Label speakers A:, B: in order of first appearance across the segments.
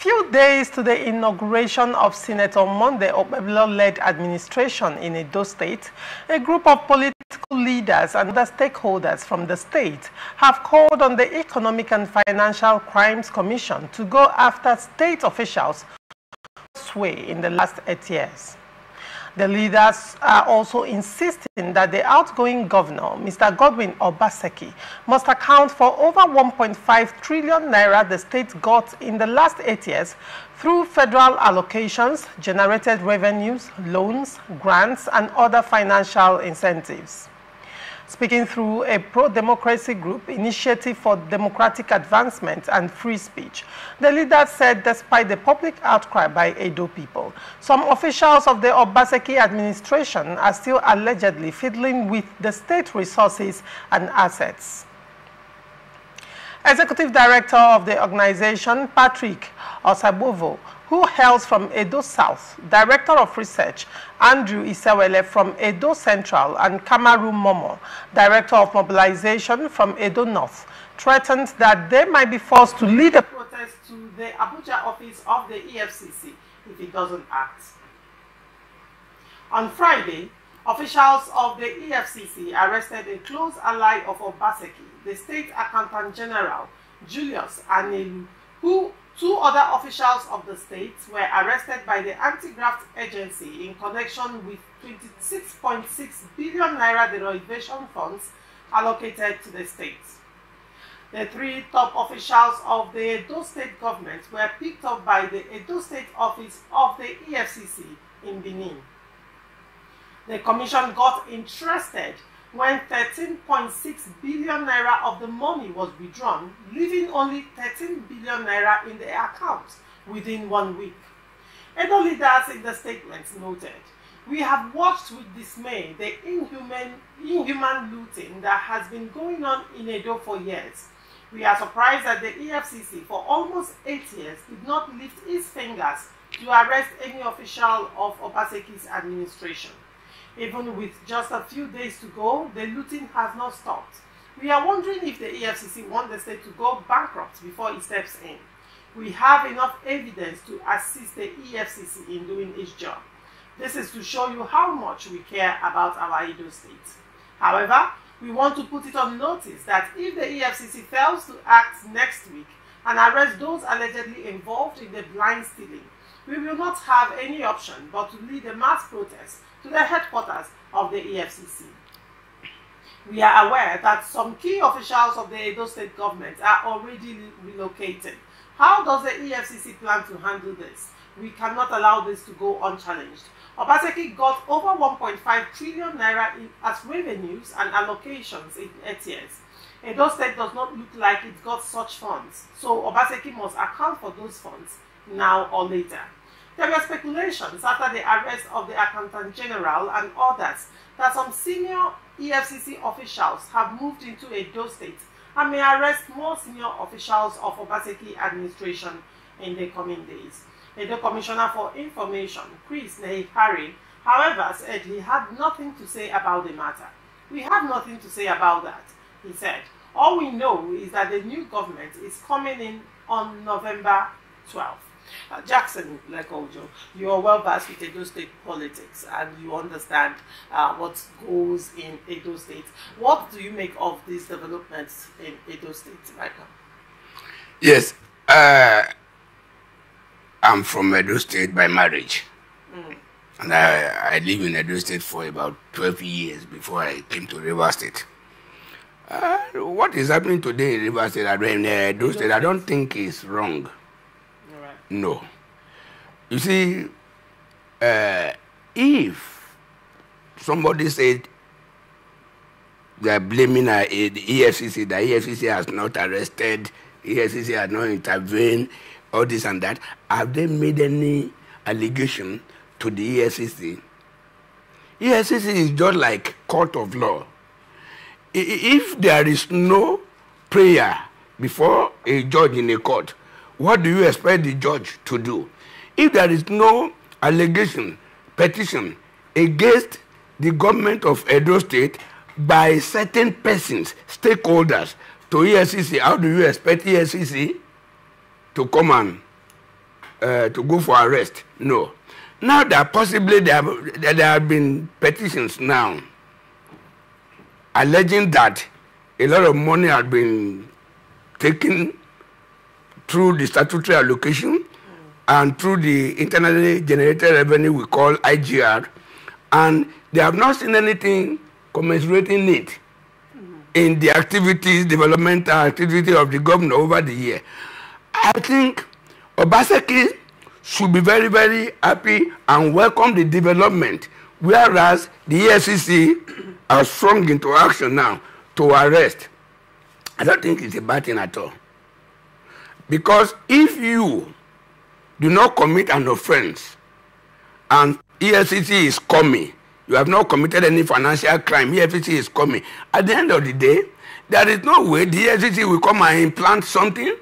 A: few days to the inauguration of Senator Monday Okpebholo-led administration in Edo State, a group of political leaders and other stakeholders from the state have called on the Economic and Financial Crimes Commission to go after state officials who sway in the last 8 years. The leaders are also insisting that the outgoing governor, Mr. Godwin Obaseki, must account for over 1.5 trillion naira the state got in the last 8 years through federal allocations, generated revenues, loans, grants, and other financial incentives. Speaking through a pro-democracy group, Initiative for Democratic Advancement and Free Speech, the leader said despite the public outcry by Edo people, some officials of the Obaseki administration are still allegedly fiddling with the state resources and assets. Executive Director of the organization, Patrick Osabovo, who hails from Edo South, Director of Research, Andrew Isewele from Edo Central, and Kamaru Momo, Director of Mobilization from Edo North, threatened that they might be forced to lead a protest to the Abuja office of the EFCC if it doesn't act. On Friday, officials of the EFCC arrested a close ally of Obaseki, the State Accountant General, Julius Anelu, who two other officials of the state were arrested by the anti-graft agency in connection with 26.6 billion naira derivation funds allocated to the state. The three top officials of the Edo State government were picked up by the Edo State office of the EFCC in Benin. The commission got interested when 13.6 billion naira of the money was withdrawn, leaving only 13 billion naira in the account within 1 week. Edo leaders in the statements noted, "We have watched with dismay the inhuman looting that has been going on in Edo for years. We are surprised that the EFCC for almost 8 years did not lift its fingers to arrest any official of Obaseki's administration. Even with just a few days to go, the looting has not stopped. We are wondering if the EFCC wants the state to go bankrupt before it steps in. We have enough evidence to assist the EFCC in doing its job. This is to show you how much we care about our Edo State. However, we want to put it on notice that if the EFCC fails to act next week and arrest those allegedly involved in the blind stealing, we will not have any option but to lead a mass protest to the headquarters of the EFCC. We are aware that some key officials of the Edo State government are already relocated. How does the EFCC plan to handle this? We cannot allow this to go unchallenged. Obaseki got over 1.5 trillion naira as revenues and allocations in 8 years. Edo State does not look like it got such funds, so Obaseki must account for those funds now or later." There were speculations after the arrest of the Accountant General and others that some senior EFCC officials have moved into Edo State and may arrest more senior officials of Obaseki administration in the coming days. Edo Commissioner for Information, Chris Nehikari, however, said he had nothing to say about the matter. "We have nothing to say about that," he said. "All we know is that the new government is coming in on November 12th. Jackson Lekojo, you are well versed with Edo State politics and you understand what goes in Edo State. What do you make of these developments in Edo State right now?
B: Yes, I'm from Edo State by marriage. And I live in Edo State for about 12 years before I came to River State. What is happening today in River State, Edo State, I don't think is wrong. No. You see, if somebody said they are blaming the EFCC, the EFCC has not arrested, EFCC has not intervened, all this and that, have they made any allegation to the EFCC? EFCC is just like court of law. If there is no prayer before a judge in a court, what do you expect the judge to do? If there is no allegation, petition against the government of Edo State by certain persons, stakeholders, to EFCC, how do you expect EFCC to come and to go for arrest. No. Now that possibly there have been petitions now alleging that a lot of money has been taken through the statutory allocation and through the internally generated revenue we call IGR, and they have not seen anything commensurating it in the activities, developmental activity of the governor over the year. I think Obaseki should be very, very happy and welcome the development, whereas the EFCC has swung into action now to arrest. I don't think it's a bad thing at all. Because if you do not commit an offense and EFCC is coming, you have not committed any financial crime, EFCC is coming, at the end of the day, there is no way the EFCC will come and implant something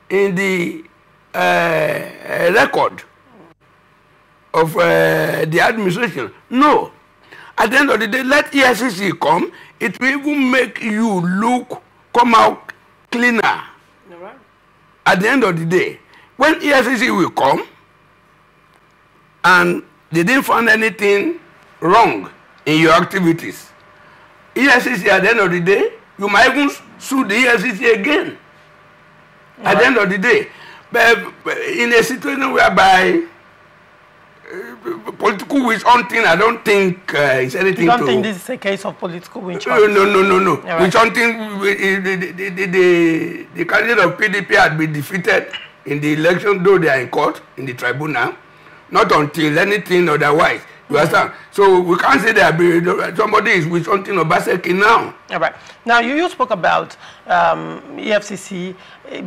B: in the record of the administration. No. At the end of the day, let EFCC come. It will even make you come out cleaner. Right. At the end of the day, when EFCC will come and they didn't find anything wrong in your activities, EFCC at the end of the day, you might even sue the EFCC again. At the end of the day. But in a situation whereby political witch hunting, I don't think it's anything. You don't
A: think this is a case of political witch hunting?
B: No.
A: Right.
B: Witch hunting, the candidate of PDP had been defeated in the election, though they are in court, in the tribunal, not until anything otherwise. You understand? So we can't say that somebody is witch hunting Obaseki now.
A: All right. Now, you spoke about EFCC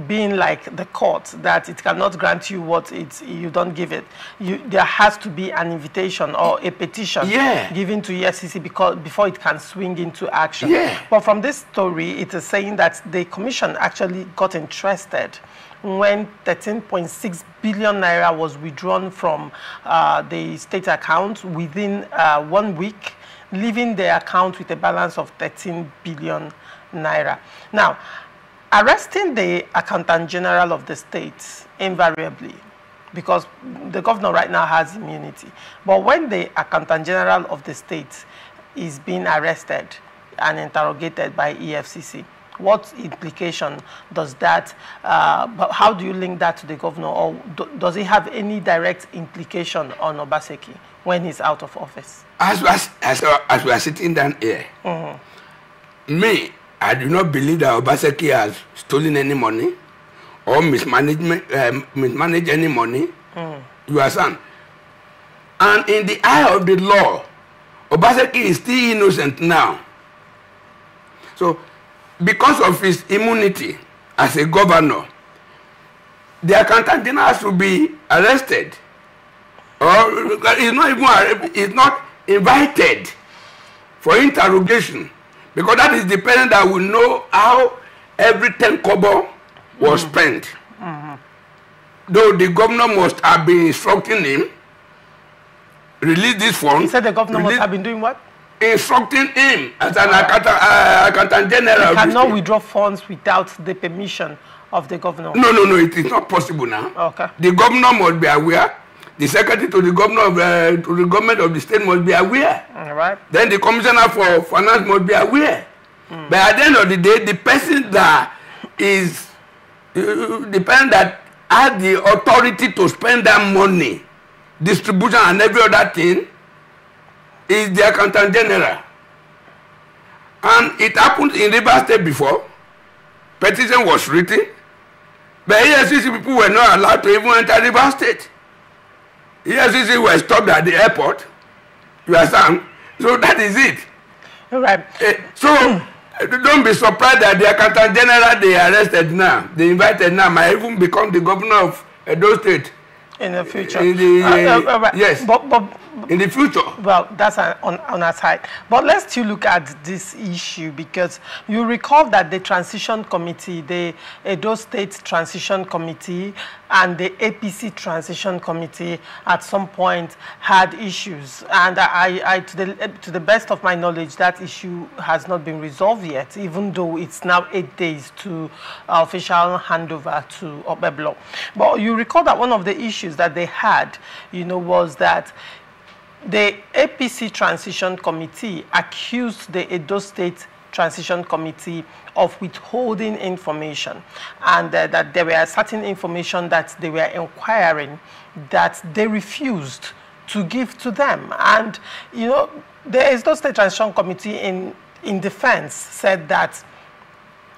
A: being like the court, that it cannot grant you what you don't give it. There has to be an invitation or a petition given to EFCC before it can swing into action.
B: Yeah.
A: But from this story, it is saying that the commission actually got interested when 13.6 billion naira was withdrawn from the state account within 1 week, leaving the account with a balance of 13 billion naira. Now, arresting the accountant general of the state invariably, because the governor right now has immunity, but when the accountant general of the state is being arrested and interrogated by EFCC, what implication does that, how do you link that to the governor, or does it have any direct implication on Obaseki when he's out of office?
B: As we are sitting down here, me, I do not believe that Obaseki has stolen any money or mismanaged any money. You understand? And in the eye of the law, Obaseki is still innocent now. So, because of his immunity as a governor, the accountant general has to be arrested, or is not invited for interrogation, because that is the person that will know how every 10 kobo was spent. Though the governor must have been instructing him, release this funds.
A: He said the governor must have been doing what?
B: Instructing him as an accountant general.
A: He cannot withdraw funds without the permission of the governor.
B: No, it is not possible now.
A: Okay.
B: The governor must be aware. The secretary to the governor to the government of the state must be aware.
A: All right.
B: Then the commissioner for finance must be aware. But at the end of the day, the person that is that has the authority to spend that money, distribution and every other thing, is the accountant general. And it happened in Rivers State before. Petition was written, but EFCC people were not allowed to even enter Rivers State. EFCC were stopped at the airport. You understand? So that is it.
A: All right.
B: So don't be surprised that the accountant general they arrested now, they invited now, might even become the governor of Edo State
A: in the future.
B: Yes.
A: But
B: in the future.
A: Well, that's on our side. But let's still look at this issue, because you recall that the transition committee, the Edo State Transition Committee and the APC Transition Committee at some point had issues. And to the best of my knowledge, that issue has not been resolved yet, even though it's now 8 days to official handover to Okpebholo. But you recall that one of the issues that they had, was that the APC Transition Committee accused the Edo State Transition Committee of withholding information, and that there were certain information that they were inquiring that they refused to give to them. And, the Edo State Transition Committee in defense said that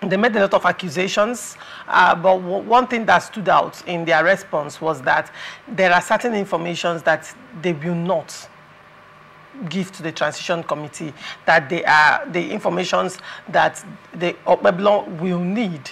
A: they made a lot of accusations, but one thing that stood out in their response was that there are certain informations that they will not give to the transition committee, that they are the informations that the Okpebholo will need,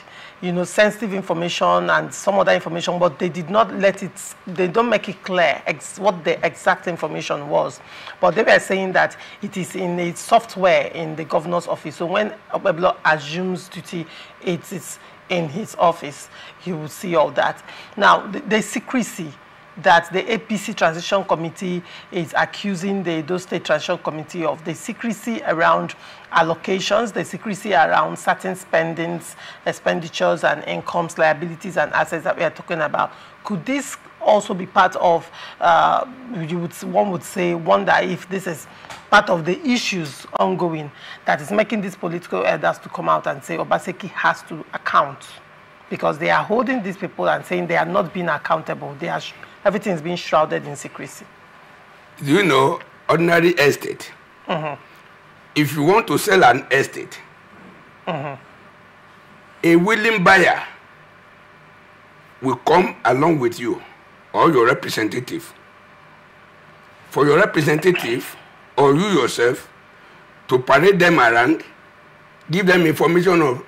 A: sensitive information and some other information, but they did not they don't make it clear what the exact information was. But they were saying that it is in a software in the governor's office. So when Okpebholo assumes duty, it is in his office. He will see all that. Now, the secrecy that the APC Transition Committee is accusing the Edo State Transition Committee of, the secrecy around allocations, the secrecy around certain spendings, expenditures and incomes, liabilities and assets that we are talking about. Could this also be part of, one would wonder if this is part of the issues ongoing that is making these political elders to come out and say Obaseki has to account, because they are holding these people and saying they are not being accountable. Everything is being shrouded in secrecy.
B: Do you know ordinary estate? If you want to sell an estate, a willing buyer will come along with you or your representative. For your representative or you yourself to parade them around, give them information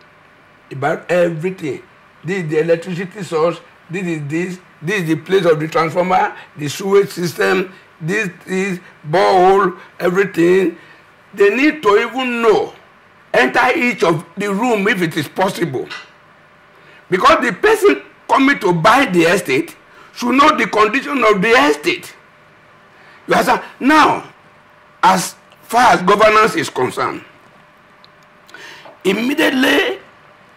B: about everything. This is the electricity source, this is the place of the transformer, the sewage system, this is borehole, everything. They need to even know, enter each of the room if it is possible. Because the person coming to buy the estate should know the condition of the estate. You understand? Now, as far as governance is concerned, immediately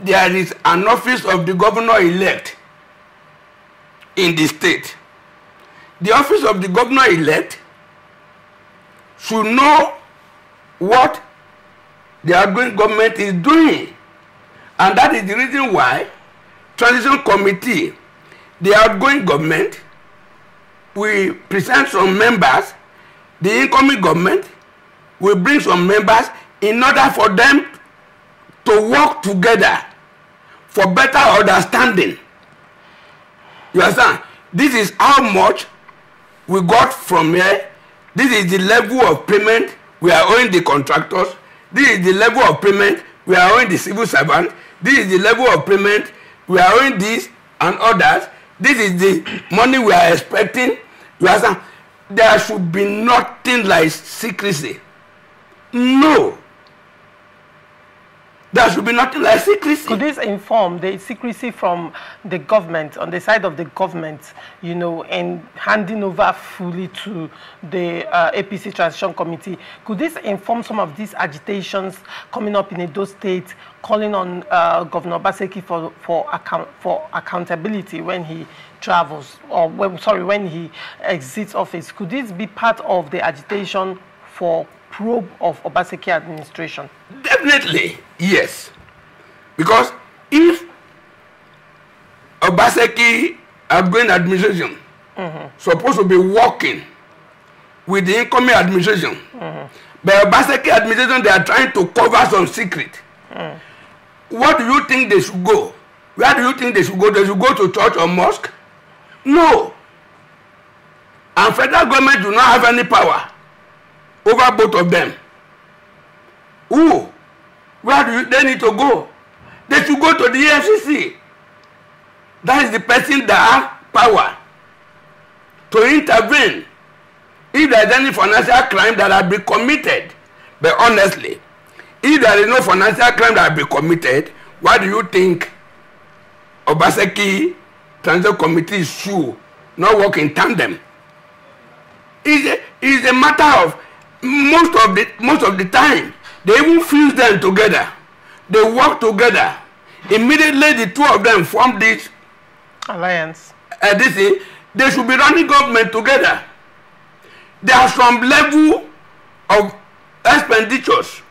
B: there is an office of the governor-elect in the state. The office of the governor-elect should know what the outgoing government is doing. And that is the reason why transition committee, the outgoing government, will present some members, the incoming government will bring some members in order for them to work together for better understanding. You understand? This is how much we got from here. This is the level of payment we are owing the contractors. This is the level of payment we are owing the civil servant. This is the level of payment we are owing this and others. This is the money we are expecting. You understand? There should be nothing like secrecy. No. There should be nothing like secrecy.
A: Could this inform the secrecy from the government, on the side of the government, and handing over fully to the APC Transition Committee? Could this inform some of these agitations coming up in Edo State, calling on Governor Obaseki for accountability when he travels, or when he exits office? Could this be part of the agitation for probe of Obaseki administration?
B: Definitely, yes. Because if Obaseki outgoing administration supposed to be working with the incoming administration, but Obaseki administration, they are trying to cover some secret. What do you think they should go? Where do you think they should go? They should go to church or mosque? No. And federal government do not have any power over both of them. Who? Where do they need to go? They should go to the EFCC. That is the person that has power to intervene if there is any financial crime that has been committed. But honestly, if there is no financial crime that has been committed, why do you think Obaseki Transition Committee should not work in tandem? It's a matter of most of the time they even fuse them together. They work together. Immediately the two of them form this
A: alliance.
B: They should be running government together. There are some level of expenditures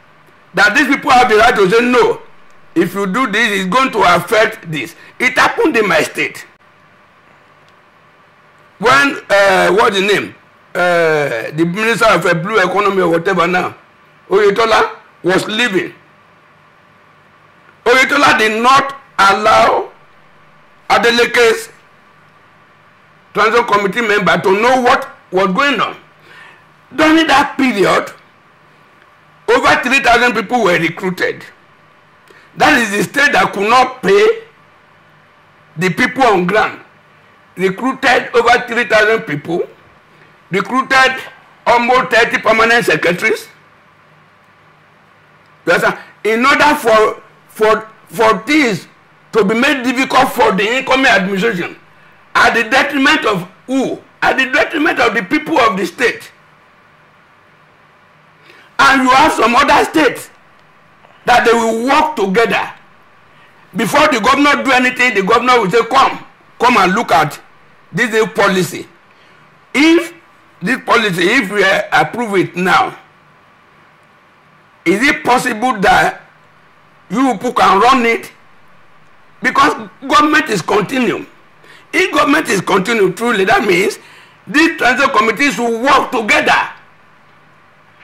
B: that these people have the right to say no. If you do this, it's going to affect this. It happened in my state. When what's the name? The Minister of Blue Economy or whatever now, Oyetola was leaving. Oyetola did not allow Adeleke's Transition Committee member to know what was going on. During that period, over 3,000 people were recruited. That is the state that could not pay the people on ground. Recruited over 3,000 people, recruited almost 30 permanent secretaries. In order for things to be made difficult for the incoming administration, at the detriment of who? At the detriment of the people of the state. And you have some other states that they will work together. Before the governor do anything, the governor will say, come and look at this new policy. If this policy, if we approve it now, is it possible that you people can run it? Because government is continuing. If government is continuing truly, that means these transition committees will work together.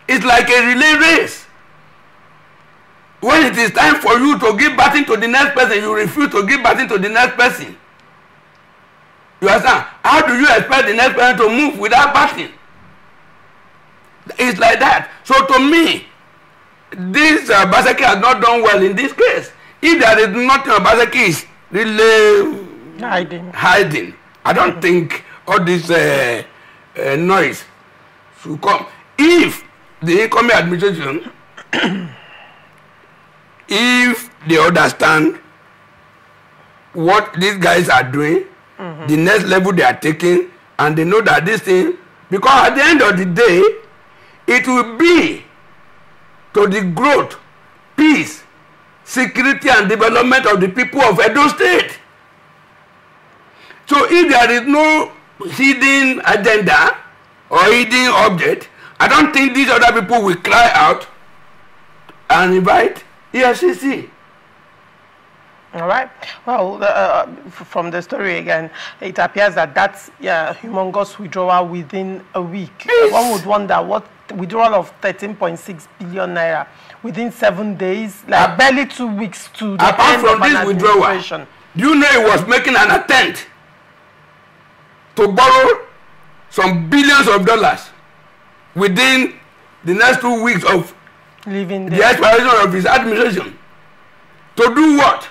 B: It's like a relay race. When it is time for you to give baton to the next person, you refuse to give baton to the next person. You understand? How do you expect the next person to move without baton? It's like that. So to me, this Obaseki has not done well in this case. If there is nothing, Obaseki is really hiding. I don't think all this noise should come. If the incoming administration, if they understand what these guys are doing, the next level they are taking, and they know that this thing, because at the end of the day, it will be to the growth, peace, security, and development of the people of Edo State. So if there is no hidden agenda or hidden object, I don't think these other people will cry out and invite EFCC.
A: All right. Well, from the story again, it appears that that's humongous withdrawal within a week.
B: Yes.
A: One would wonder what withdrawal of 13.6 billion naira within 7 days, like barely 2 weeks to the
B: apart
A: end
B: from
A: of
B: this
A: an
B: withdrawal,
A: administration.
B: do you know he was making an attempt to borrow some billions of dollars within the next 2 weeks of the expiration of his administration? To do what?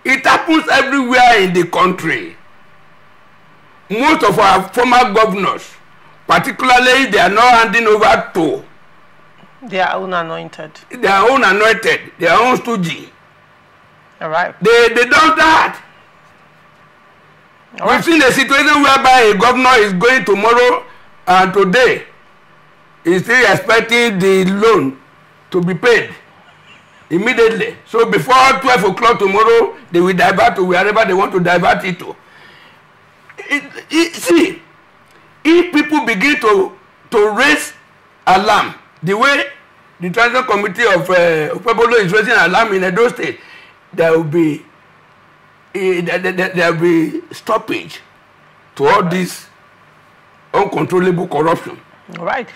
B: It happens everywhere in the country. Most of our former governors, particularly, they are now handing over to
A: their own anointed,
B: their own stooge.
A: All right.
B: They don't that. We've seen a situation whereby a governor is going tomorrow and today is still expecting the loan to be paid immediately. So before 12 o'clock tomorrow, they will divert to wherever they want to divert it to. See, if people begin to raise alarm, the way the Transition Committee of Okpebholo is raising alarm in Edo State, there will be stoppage to all this uncontrollable corruption.
A: All right.